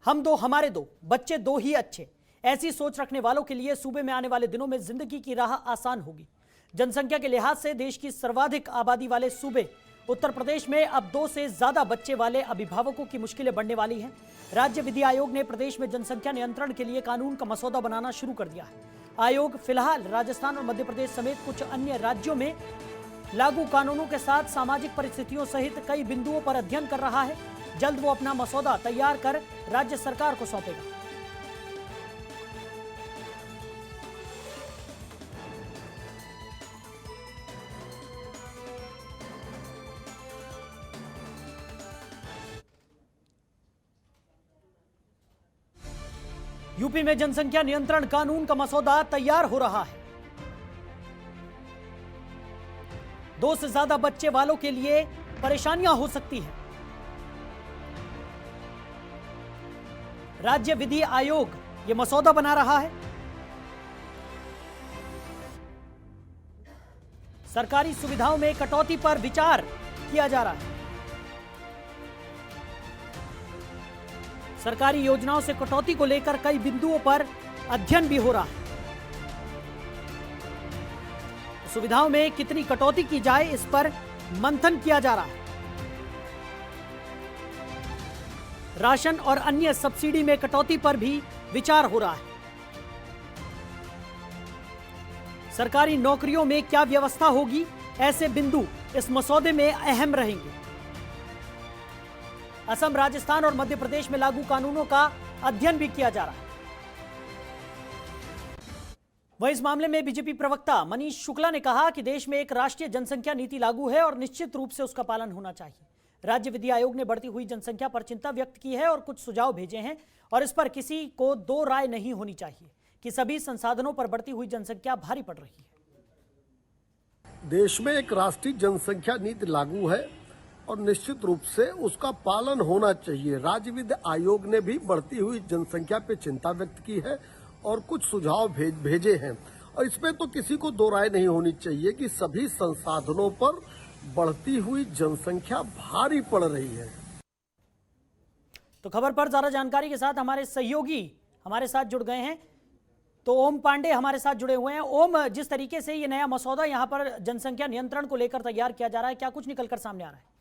हम दो हमारे दो, बच्चे दो ही अच्छे। ऐसी सोच रखने वालों के लिए सूबे में आने वाले दिनों में जिंदगी की राह आसान होगी। जनसंख्या के लिहाज से देश की सर्वाधिक आबादी वाले सूबे उत्तर प्रदेश में अब 2 से ज्यादा बच्चे वाले अभिभावकों की मुश्किलें बढ़ने वाली हैं। राज्य विधि आयोग ने प्रदेश में जनसंख्या नियंत्रण के लिए कानून का मसौदा बनाना शुरू कर दिया है। आयोग फिलहाल राजस्थान और मध्य प्रदेश समेत कुछ अन्य राज्यों में लागू कानूनों के साथ सामाजिक परिस्थितियों सहित कई बिंदुओं पर अध्ययन कर रहा है। जल्द वो अपना मसौदा तैयार कर राज्य सरकार को सौंपेगा। यूपी में जनसंख्या नियंत्रण कानून का मसौदा तैयार हो रहा है। 2 से ज्यादा बच्चे वालों के लिए परेशानियां हो सकती हैं। राज्य विधि आयोग यह मसौदा बना रहा है। सरकारी सुविधाओं में कटौती पर विचार किया जा रहा है। सरकारी योजनाओं से कटौती को लेकर कई बिंदुओं पर अध्ययन भी हो रहा है। सुविधाओं में कितनी कटौती की जाए, इस पर मंथन किया जा रहा है। राशन और अन्य सब्सिडी में कटौती पर भी विचार हो रहा है। सरकारी नौकरियों में क्या व्यवस्था होगी, ऐसे बिंदु इस मसौदे में अहम रहेंगे। असम, राजस्थान और मध्य प्रदेश में लागू कानूनों का अध्ययन भी किया जा रहा है। वहीं इस मामले में बीजेपी प्रवक्ता मनीष शुक्ला ने कहा कि देश में एक राष्ट्रीय जनसंख्या नीति लागू है और निश्चित रूप से उसका पालन होना चाहिए। राज्य विधि आयोग ने बढ़ती हुई जनसंख्या पर चिंता व्यक्त की है और कुछ सुझाव भेजे हैं और इस पर किसी को दो राय नहीं होनी चाहिए कि सभी संसाधनों पर बढ़ती हुई जनसंख्या भारी पड़ रही है। देश में एक राष्ट्रीय जनसंख्या नीति लागू है और निश्चित रूप से उसका पालन होना चाहिए। राज्य विधि आयोग ने भी बढ़ती हुई जनसंख्या पे चिंता व्यक्त की है और कुछ सुझाव भेजे हैं और इसमें तो किसी को दो राय नहीं होनी चाहिए कि सभी संसाधनों पर बढ़ती हुई जनसंख्या भारी पड़ रही है। तो खबर पर ज्यादा जानकारी के साथ हमारे सहयोगी हमारे साथ जुड़ गए हैं। तो ओम पांडे हमारे साथ जुड़े हुए हैं। ओम, जिस तरीके से ये नया मसौदा यहाँ पर जनसंख्या नियंत्रण को लेकर तैयार किया जा रहा है, क्या कुछ निकलकर सामने आ रहा है?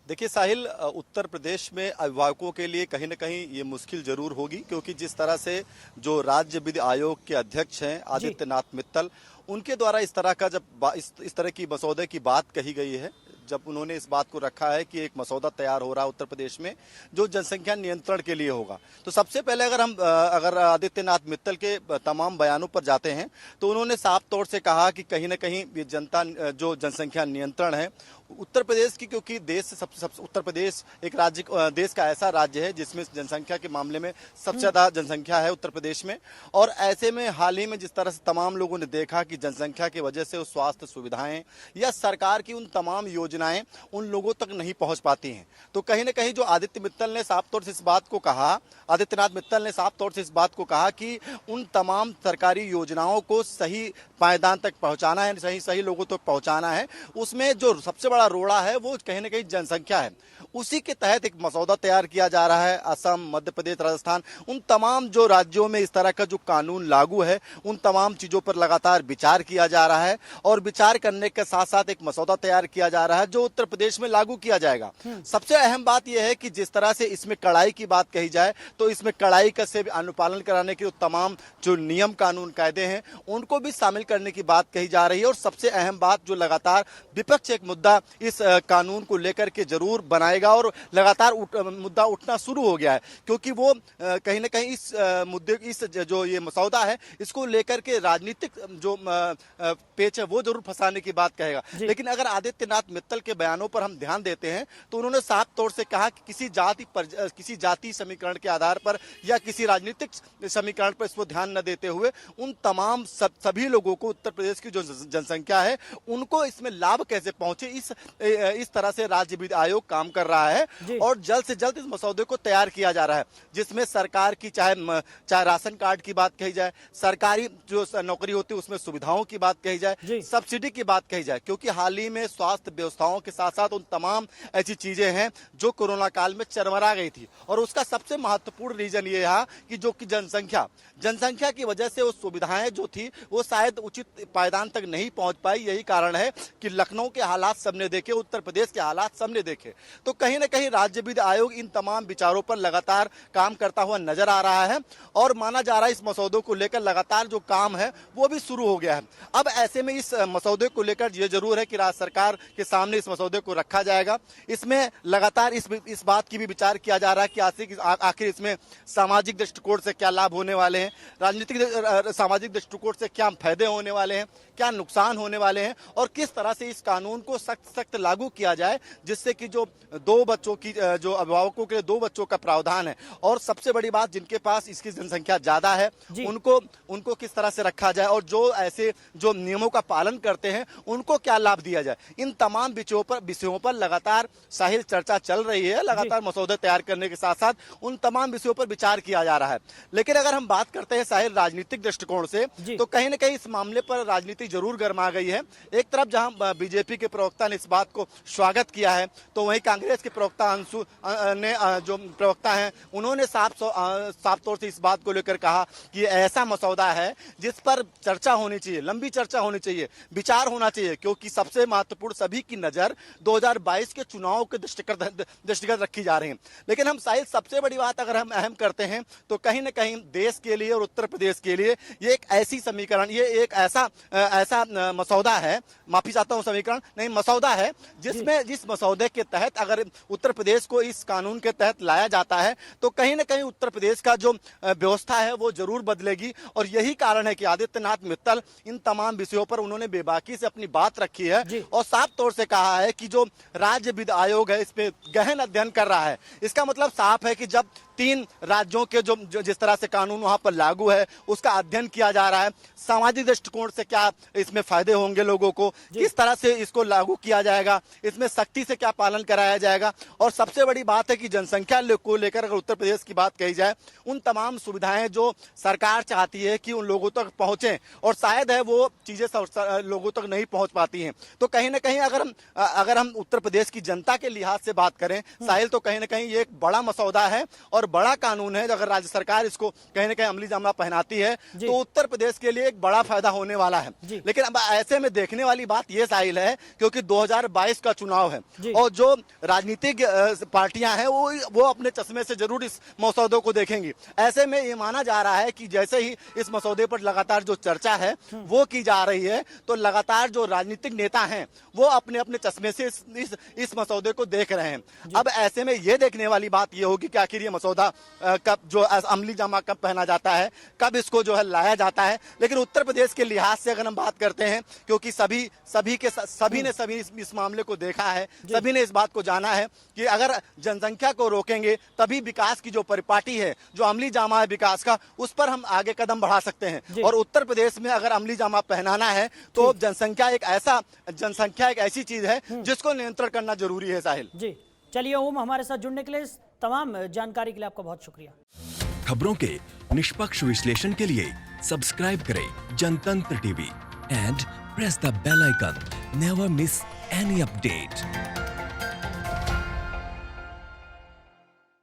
देखिए साहिल, उत्तर प्रदेश में अभिभावकों के लिए कहीं न कहीं ये मुश्किल जरूर होगी, क्योंकि जिस तरह से जो राज्य विधि आयोग के अध्यक्ष हैं आदित्यनाथ मित्तल, उनके द्वारा इस तरह का जब इस तरह की मसौदे की बात कही गई है, जब उन्होंने इस बात को रखा है कि एक मसौदा तैयार हो रहा है उत्तर प्रदेश में जो जनसंख्या नियंत्रण के लिए होगा, तो सबसे पहले अगर आदित्यनाथ मित्तल के तमाम बयानों पर जाते हैं तो उन्होंने साफ तौर से कहा कि कहीं न कहीं ये जो जनसंख्या नियंत्रण है उत्तर प्रदेश की, क्योंकि उत्तर प्रदेश एक देश का ऐसा राज्य है जिसमें जनसंख्या के मामले में सबसे ज्यादा जनसंख्या है उत्तर प्रदेश में। और ऐसे में हाल ही में जिस तरह से तमाम लोगों ने देखा कि जनसंख्या की वजह से स्वास्थ्य सुविधाएं या सरकार की उन तमाम योजनाएं उन लोगों तक नहीं पहुंच पाती हैं, तो कहीं ना कहीं जो आदित्यनाथ मित्तल ने साफ तौर से इस बात को कहा कि उन तमाम सरकारी योजनाओं को सही पायदान तक पहुंचाना है, सही लोगों तक पहुंचाना है। उसमें जो सबसे बड़ा रोड़ा है वो कहीं ना कहीं जनसंख्या है। उसी के तहत एक मसौदा तैयार किया जा रहा है। असम, मध्य प्रदेश, राजस्थान, उन तमाम जो राज्यों में इस तरह का जो कानून लागू है उन तमाम चीजों पर लगातार विचार किया जा रहा है और विचार करने के साथ साथ एक मसौदा तैयार किया जा रहा है जो उत्तर प्रदेश में लागू किया जाएगा। सबसे अहम बात यह है कि जिस तरह से इसमें कड़ाई की बात कही जाए तो इसमें कड़ाई का से अनुपालन कराने के तमाम जो नियम कानून कायदे हैं उनको भी शामिल करने की बात कही जा रही है। और सबसे अहम बात जो लगातार विपक्ष एक मुद्दा इस कानून को लेकर के जरूर बनाएगा और लगातार मुद्दा उठना शुरू हो गया है, क्योंकि वो कहीं ना कहीं इस मुद्दे जो ये मसौदा है इसको लेकर के राजनीतिक जो पेच है वो जरूर फंसाने की बात कहेगा। लेकिन अगर आदित्यनाथ मित्तल के बयानों पर हम ध्यान देते हैं तो उन्होंने साफ तौर से कहा कि किसी जाति समीकरण के आधार पर या किसी राजनीतिक समीकरण पर इसको ध्यान न देते हुए उन तमाम सभी लोगों को उत्तर प्रदेश की जो जनसंख्या है उनको इसमें लाभ कैसे पहुंचे, इस इस तरह से राज्य विधि आयोग काम कर रहा है जी। और जल्द से जल्द इस मसौदे को तैयार किया जा रहा है, जिसमें सरकार की चाहे राशन कार्ड की बात कही जाए, सरकारी जो नौकरी होती है उसमें सुविधाओं की बात कही जाए, जी। सब्सिडी की बात कही जाए, क्योंकि हाल ही में स्वास्थ्य व्यवस्थाओं के साथ साथ उन तमाम ऐसी चीजें हैं जो कोरोना काल में चरमरा गई थी। और उसका सबसे महत्वपूर्ण रीजन ये है कि जो कि जनसंख्या की वजह से वो सुविधाएं जो थी वो शायद उचित पायदान तक नहीं पहुंच पाई। यही कारण है कि लखनऊ के हालात सबने देखे, उत्तर प्रदेश के हालात सबने देखे। तो कहीं ना कहीं राज्य विधि आयोग इन तमाम विचारों पर लगातार काम करता हुआ नजर आ रहा है और माना जा रहा है इस मसौदों को लेकर लगातार जो काम है वो भी शुरू हो गया है। अब ऐसे में इस मसौदे को लेकर ये जरूर है कि राज्य सरकार के सामने इस मसौदे को रखा जाएगा। इसमें लगातार इस बात की भी विचार किया जा रहा है कि आखिर इसमें सामाजिक दृष्टिकोण से क्या लाभ होने वाले हैं, राजनीतिक सामाजिक दृष्टिकोण से क्या फायदे होने वाले हैं, क्या नुकसान होने वाले हैं और किस तरह से इस कानून को सख्त लागू किया जाए, जिससे कि जो दो बच्चों की जो अभिभावकों के लिए 2 बच्चों का प्रावधान है और सबसे बड़ी बात जिनके पास इसकी जनसंख्या ज्यादा है उनको किस तरह से रखा जाए और जो ऐसे जो नियमों का पालन करते हैं उनको क्या लाभ दिया जाए। इन तमाम विषयों पर लगातार साहिल चर्चा चल रही है। लगातार मसौदे तैयार करने के साथ साथ उन तमाम विषयों पर विचार किया जा रहा है। लेकिन अगर हम बात करते हैं साहिल राजनीतिक दृष्टिकोण से, तो कहीं ना कहीं इस मामले पर राजनीति जरूर गर्मा गई है। एक तरफ जहां बीजेपी के प्रवक्ता ने इस बात को स्वागत किया है, तो वहीं कांग्रेस के प्रवक्ता अंशु ने जो प्रवक्ता हैं उन्होंने साफ तौर से इस बात को लेकर कहा कि ऐसा मसौदा है जिस पर चर्चा होनी चाहिए, लंबी चर्चा होनी चाहिए, विचार होना चाहिए, क्योंकि सबसे महत्वपूर्ण सभी की नजर 2022 के चुनाव के दृष्टिगत रखी जा रही है। लेकिन हम शायद सबसे बड़ी बात अगर हम अहम करते हैं तो कहीं ना कहीं देश के लिए और उत्तर प्रदेश के लिए ये एक ऐसी समीकरण, ये एक ऐसा मसौदा है, माफी चाहता हूं समीकरण नहीं, मसौदा है जिसमें जिस मसौदे के तहत अगर उत्तर प्रदेश को इस कानून के तहत लाया जाता है तो कहीं ना कहीं उत्तर प्रदेश का जो व्यवस्था है वो जरूर बदलेगी। और यही कारण है कि आदित्यनाथ मित्तल इन तमाम विषयों पर उन्होंने बेबाकी से अपनी बात रखी है और साफ तौर से कहा है कि जो राज्य विधि आयोग है इस पे गहन अध्ययन कर रहा है। इसका मतलब साफ है कि जब 3 राज्यों के जो जिस तरह से कानून वहां पर लागू है उसका अध्ययन किया जा रहा है, सामाजिक दृष्टिकोण से क्या इसमें फायदे होंगे लोगों को, किस तरह से इसको लागू किया जाएगा, इसमें सख्ती से क्या पालन कराया जाएगा। और सबसे बड़ी बात है कि जनसंख्या को लेकर अगर उत्तर प्रदेश की बात कही जाए, उन तमाम सुविधाएं जो सरकार चाहती है कि उन लोगों तक पहुंचे और शायद है वो चीजें लोगों तक नहीं पहुंच पाती हैं। तो कहीं ना कहीं अगर हम उत्तर प्रदेश की जनता के लिहाज से बात करें साहिल, तो कहीं ना कहीं ये एक बड़ा मसौदा है और बड़ा कानून है। अगर राज्य सरकार इसको कहीं ना कहीं अमली जामा पहनाती है तो उत्तर प्रदेश के लिए एक बड़ा फायदा होने वाला है। लेकिन अब ऐसे में देखने वाली बात यह साहिल है क्योंकि 2022 का चुनाव है और जो राजनीतिक पार्टियां हैं वो अपने चश्मे से जरूर इस मसौदे को देखेंगी। ऐसे में ये माना जा रहा है कि जैसे ही इस मसौदे पर लगातार जो चर्चा है वो की जा रही है तो लगातार जो राजनीतिक नेता हैं वो अपने अपने चश्मे से इस मसौदे को देख रहे हैं। अब ऐसे में ये देखने वाली बात ये होगी कि आखिर ये मसौदा कब जो अमली जामा कब पहना जाता है, कब इसको जो है लाया जाता है। लेकिन उत्तर प्रदेश के लिहाज से अगर हम बात करते हैं, क्योंकि सभी ने इस मामले को देखा है, सभी ने इस बात को जाना है कि अगर जनसंख्या को रोकेंगे तभी विकास की जो परिपाटी है, जो अमली जामा है विकास का, उस पर हम आगे कदम बढ़ा सकते हैं। और उत्तर प्रदेश में अगर अमली जामा पहनाना है तो जनसंख्या एक ऐसी चीज है जिसको नियंत्रण करना जरूरी है। साहिल जी, चलिए ओम, हमारे साथ जुड़ने के लिए तमाम जानकारी के लिए आपका बहुत शुक्रिया। खबरों के निष्पक्ष विश्लेषण के लिए सब्सक्राइब करें Jantantra TV and press the bell icon. Never miss any update.